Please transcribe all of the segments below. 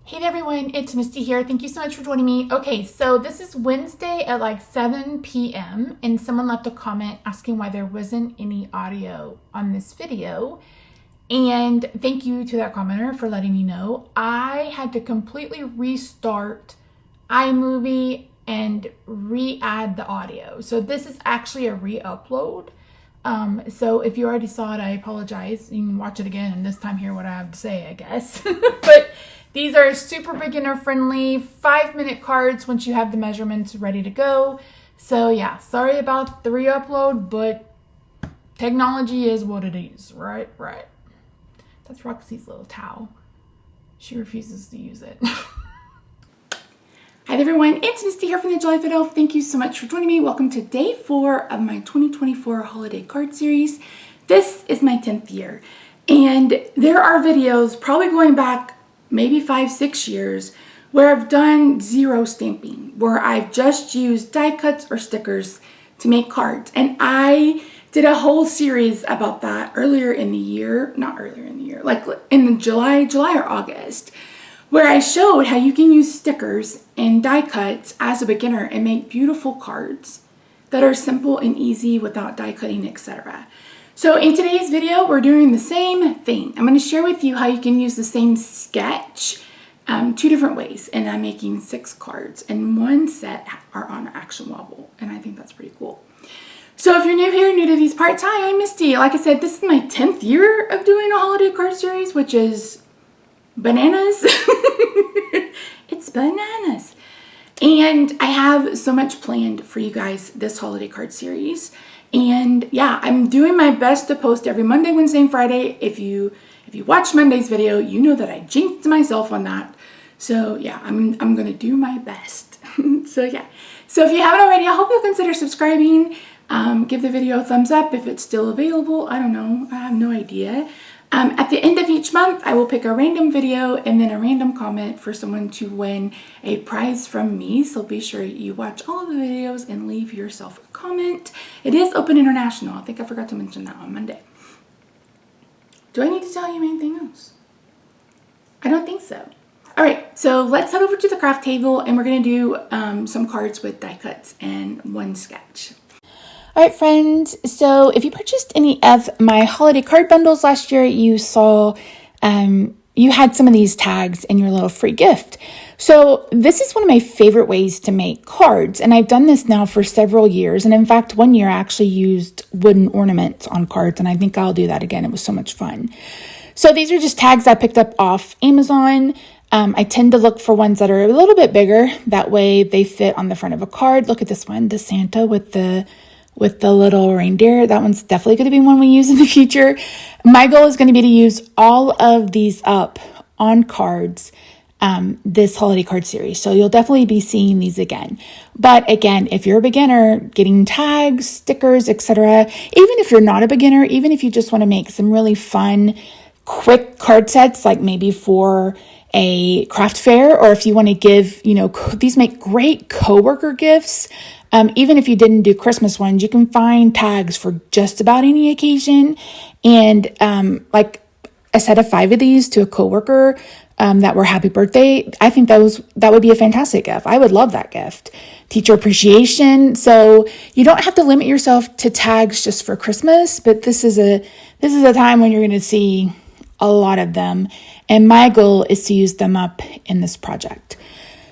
Hey there everyone, it's Misty here. Thank you so much for joining me. Okay, so this is Wednesday at like 7 p.m. and someone left a comment asking why there wasn't any audio on this video. And thank you to that commenter for letting me know. I had to completely restart iMovie and re-add the audio. So this is actually a re-upload. So if you already saw it, I apologize. You can watch it again and this time hear what I have to say, I guess. But these are super beginner friendly 5-minute cards once you have the measurements ready to go. So yeah, sorry about the re-upload, but technology is what it is, right? Right. That's Roxy's little towel. She refuses to use it. Hi everyone, it's Misty here from TheJollyFatElf. Thank you so much for joining me. Welcome to day 4 of my 2024 holiday card series. This is my 10th year, and there are videos probably going back maybe 5-6 years where I've done zero stamping, where I've just used die cuts or stickers to make cards. And I did a whole series about that earlier in the year, not earlier in the year, like in the July or August, where I showed how you can use stickers and die cuts as a beginner and make beautiful cards that are simple and easy without die cutting, etc. So in today's video, we're doing the same thing. I'm going to share with you how you can use the same sketch 2 different ways. And I'm making 6 cards, and 1 set are on action wobble, and I think that's pretty cool. So if you're new here, new to these parts, hi, I'm Misty. Like I said, this is my 10th year of doing a holiday card series, which is bananas. It's bananas. And I have so much planned for you guys this holiday card series. And yeah, I'm doing my best to post every Monday, Wednesday, and Friday. If you watched Monday's video, you know that I jinxed myself on that. So yeah, I'm gonna do my best. So yeah. So if you haven't already, I hope you'll consider subscribing. Give the video a thumbs up if it's still available. I don't know. I have no idea. At the end of each month, I will pick a random video and then a random comment for someone to win a prize from me. So be sure you watch all of the videos and leave yourself a comment. It is open international. I think I forgot to mention that on Monday. Do I need to tell you anything else? I don't think so. All right, so let's head over to the craft table and we're going to do some cards with die cuts and 1 sketch. All right, friends, so if you purchased any of my holiday card bundles last year, you saw you had some of these tags in your little free gift. So this is one of my favorite ways to make cards, and I've done this now for several years. And in fact, 1 year I actually used wooden ornaments on cards, and I think I'll do that again. It was so much fun. So these are just tags I picked up off Amazon. I tend to look for ones that are a little bit bigger. That way they fit on the front of a card. Look at this one, the Santa with the little reindeer. That one's definitely going to be one we use in the future. My goal is going to be to use all of these up on cards this holiday card series. So you'll definitely be seeing these again. But again, if you're a beginner, getting tags, stickers, etc., even if you're not a beginner, even if you just want to make some really fun, quick card sets, like maybe for a craft fair, or if you want to give, these make great coworker gifts. Even if you didn't do Christmas ones, you can find tags for just about any occasion. And like a set of 5 of these to a coworker that were happy birthday, I think that would be a fantastic gift. I would love that gift. Teacher appreciation. So you don't have to limit yourself to tags just for Christmas, but this is a time when you're going to see a lot of them. And my goal is to use them up in this project.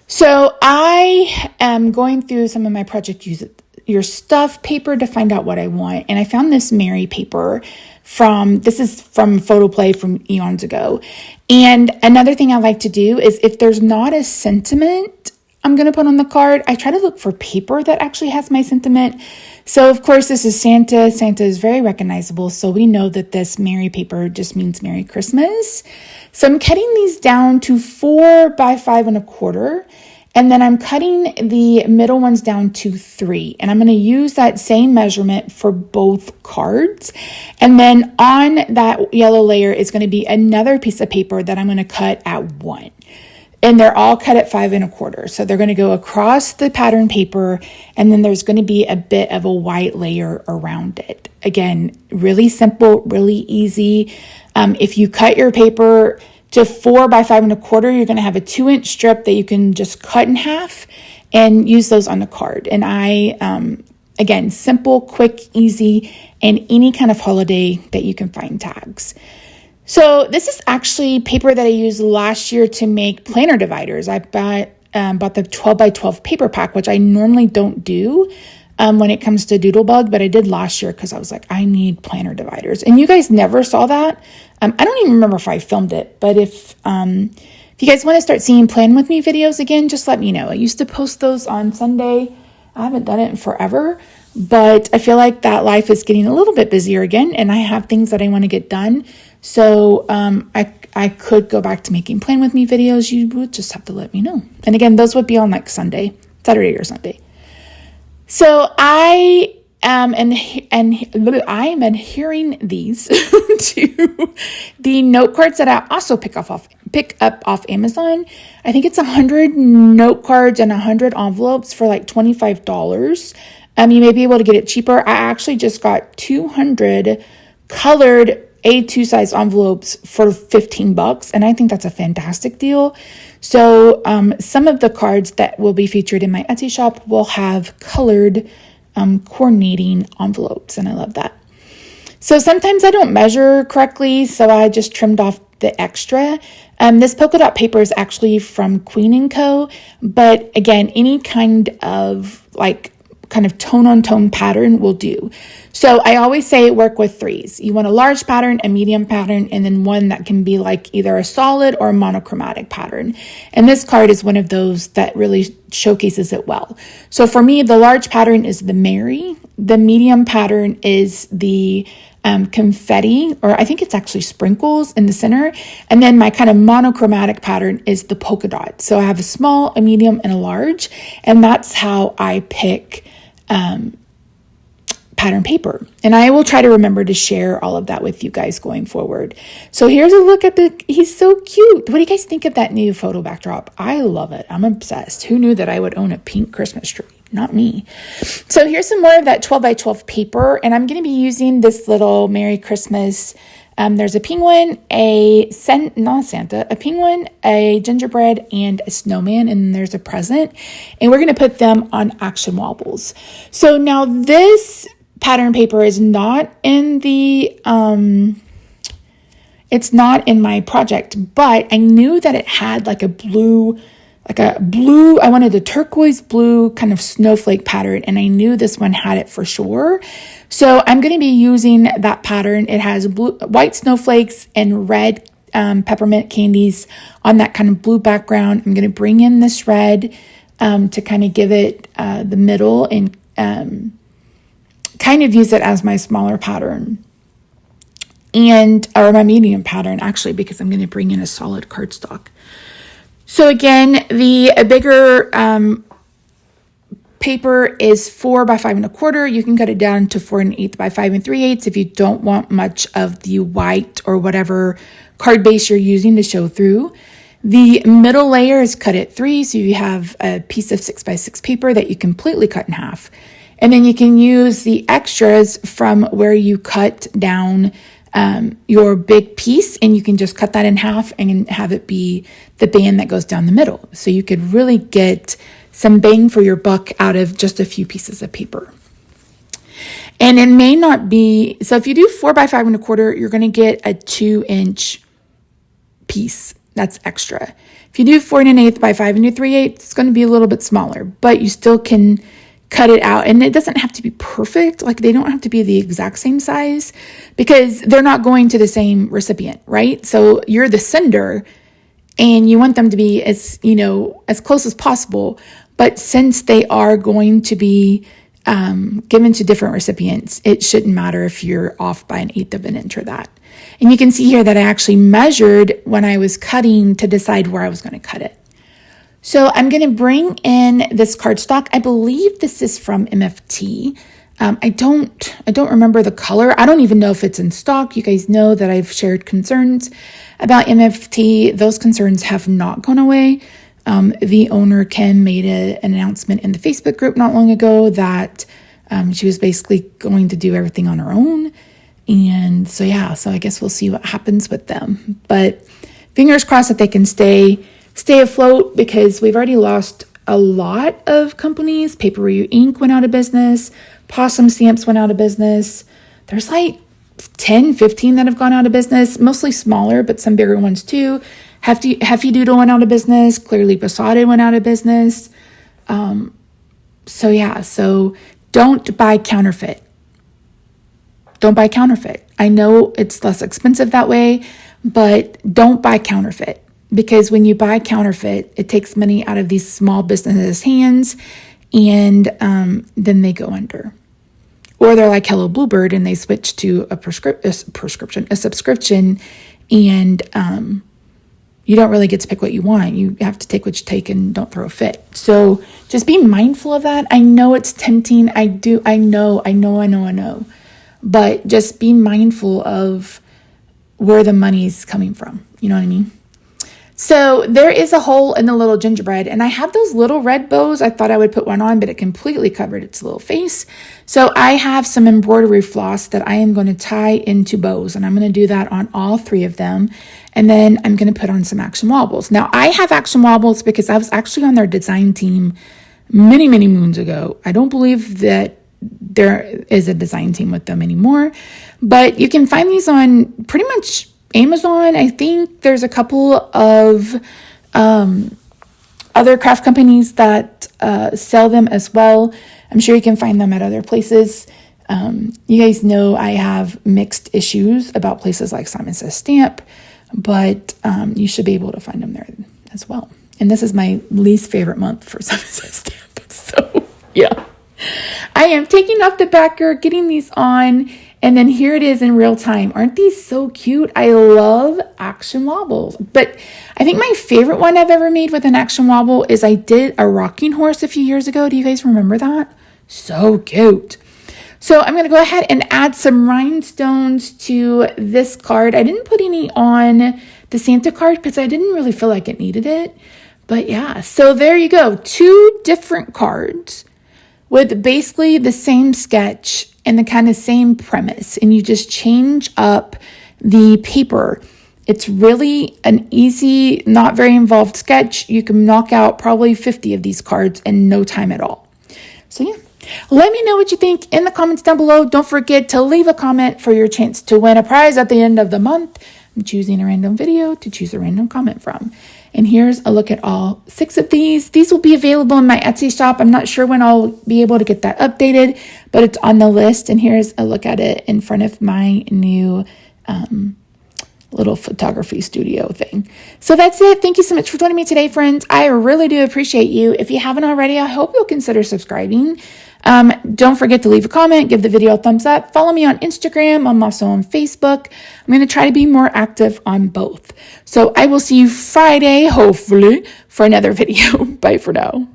So I am going through some of my Project Use Your Stuff paper to find out what I want. And I found this Mary paper this is from Photoplay from eons ago. And another thing I like to do is if there's not a sentiment I'm going to put on the card, I try to look for paper that actually has my sentiment. So of course, this is Santa. Santa is very recognizable. So we know that this Mary paper just means Merry Christmas. So I'm cutting these down to 4 by 5 1/4. And then I'm cutting the middle ones down to 3. And I'm going to use that same measurement for both cards. And then on that yellow layer is going to be another piece of paper that I'm going to cut at 1. And they're all cut at 5 1/4. So they're going to go across the pattern paper, and then there's going to be a bit of a white layer around it. Again, really simple, really easy. If you cut your paper to 4 by 5 1/4, you're going to have a 2-inch strip that you can just cut in half and use those on the card. And again, simple, quick, easy, and any kind of holiday that you can find tags. So this is actually paper that I used last year to make planner dividers. I bought the 12 by 12 paper pack, which I normally don't do when it comes to Doodlebug, but I did last year because I was like, I need planner dividers. And you guys never saw that. I don't even remember if I filmed it, but if you guys want to start seeing Plan With Me videos again, just let me know. I used to post those on Sunday. I haven't done it in forever, but I feel like that life is getting a little bit busier again, and I have things that I want to get done. So I could go back to making Plan With Me videos. You would just have to let me know. And again, those would be on like Saturday or Sunday. So I am adhering these to the note cards that I also pick up off Amazon. I think it's 100 note cards and 100 envelopes for like $25. You may be able to get it cheaper. I actually just got 200 colored A2 size envelopes for $15, and I think that's a fantastic deal. So some of the cards that will be featured in my Etsy shop will have colored coordinating envelopes, and I love that. So sometimes I don't measure correctly, so I just trimmed off the extra. This polka dot paper is actually from Queen & Co., but again, any kind of tone-on-tone pattern will do. So I always say work with threes. You want a large pattern, a medium pattern, and then one that can be like either a solid or a monochromatic pattern. And this card is one of those that really showcases it well. So for me, the large pattern is the Mary. The medium pattern is the confetti, or I think it's actually sprinkles in the center. And then my kind of monochromatic pattern is the polka dot. So I have a small, a medium, and a large. And that's how I pick pattern paper. And I will try to remember to share all of that with you guys going forward. So here's a look at he's so cute. What do you guys think of that new photo backdrop? I love it. I'm obsessed. Who knew that I would own a pink Christmas tree? Not me. So here's some more of that 12 by 12 paper. And I'm going to be using this little Merry Christmas. There's a penguin, a penguin, a gingerbread, and a snowman, and there's a present. And we're going to put them on action wobbles. So now this pattern paper is not in the, it's not in my project, but I knew that it had like a blue, I wanted a turquoise blue kind of snowflake pattern, and I knew this one had it for sure. So I'm going to be using that pattern. It has white snowflakes and red peppermint candies on that kind of blue background. I'm going to bring in this red to kind of give it the middle and kind of use it as my smaller pattern. Or my medium pattern, actually, because I'm going to bring in a solid cardstock. So again, the bigger paper is 4 by 5 1/4. You can cut it down to 4 1/8 by 5 3/8 if you don't want much of the white or whatever card base you're using to show through. The middle layer is cut at 3, so you have a piece of 6 by 6 paper that you completely cut in half. And then you can use the extras from where you cut down your big piece, and you can just cut that in half and have it be the band that goes down the middle. So you could really get some bang for your buck out of just a few pieces of paper. And it may not be, so if you do 4 by 5 1/4, you're going to get a 2-inch piece. That's extra. If you do 4 1/8 by 5 3/8, it's going to be a little bit smaller, but you still can cut it out. And it doesn't have to be perfect. Like, they don't have to be the exact same size because they're not going to the same recipient, right? So you're the sender and you want them to be as close as possible. But since they are going to be given to different recipients, it shouldn't matter if you're off by 1/8 of an inch or that. And you can see here that I actually measured when I was cutting to decide where I was going to cut it. So I'm going to bring in this cardstock. I believe this is from MFT. I don't remember the color. I don't even know if it's in stock. You guys know that I've shared concerns about MFT. Those concerns have not gone away. The owner, Kim, made an announcement in the Facebook group not long ago that she was basically going to do everything on her own. And so I guess we'll see what happens with them. But fingers crossed that they can stay afloat, because we've already lost a lot of companies. Paper Reuse Inc. went out of business. Possum Stamps went out of business. There's like 10, 15 that have gone out of business, mostly smaller, but some bigger ones too. Hefty Doodle went out of business. Clearly Besotted went out of business. So don't buy counterfeit. Don't buy counterfeit. I know it's less expensive that way, but don't buy counterfeit, because when you buy counterfeit, it takes money out of these small businesses' hands, and then they go under. Or they're like Hello Bluebird and they switch to a subscription, and you don't really get to pick what you want. You have to take what you take and don't throw a fit. So just be mindful of that. I know it's tempting. I know. But just be mindful of where the money's coming from. You know what I mean? So there is a hole in the little gingerbread, and I have those little red bows. I thought I would put one on, but it completely covered its little face. So I have some embroidery floss that I am going to tie into bows, and I'm going to do that on all 3 of them. And then I'm going to put on some Action Wobbles. Now I have Action Wobbles because I was actually on their design team many, many moons ago. I don't believe that there is a design team with them anymore, but you can find these on pretty much Amazon. I think there's a couple of other craft companies that sell them as well. I'm sure you can find them at other places. You guys know I have mixed issues about places like Simon Says Stamp, but you should be able to find them there as well. And this is my least favorite month for Simon Says Stamp. So yeah, I am taking off the backer, getting these on, and then here it is in real time. Aren't these so cute? I love Action Wobbles. But I think my favorite one I've ever made with an Action Wobble is I did a rocking horse a few years ago. Do you guys remember that? So cute. So I'm going to go ahead and add some rhinestones to this card. I didn't put any on the Santa card because I didn't really feel like it needed it. But yeah, so there you go. 2 different cards with basically the same sketch and the kind of same premise, and you just change up the paper. It's really an easy, not very involved sketch. You can knock out probably 50 of these cards in no time at all. So yeah, let me know what you think in the comments down below. Don't forget to leave a comment for your chance to win a prize at the end of the month. I'm choosing a random video to choose a random comment from. And here's a look at all 6 of these. These will be available in my Etsy shop. I'm not sure when I'll be able to get that updated, but it's on the list. And here's a look at it in front of my new little photography studio thing. So that's it. Thank you so much for joining me today, friends. I really do appreciate you. If you haven't already, I hope you'll consider subscribing. Don't forget to leave a comment, give the video a thumbs up, follow me on Instagram. I'm also on Facebook. I'm going to try to be more active on both. So I will see you Friday, hopefully, for another video. Bye for now.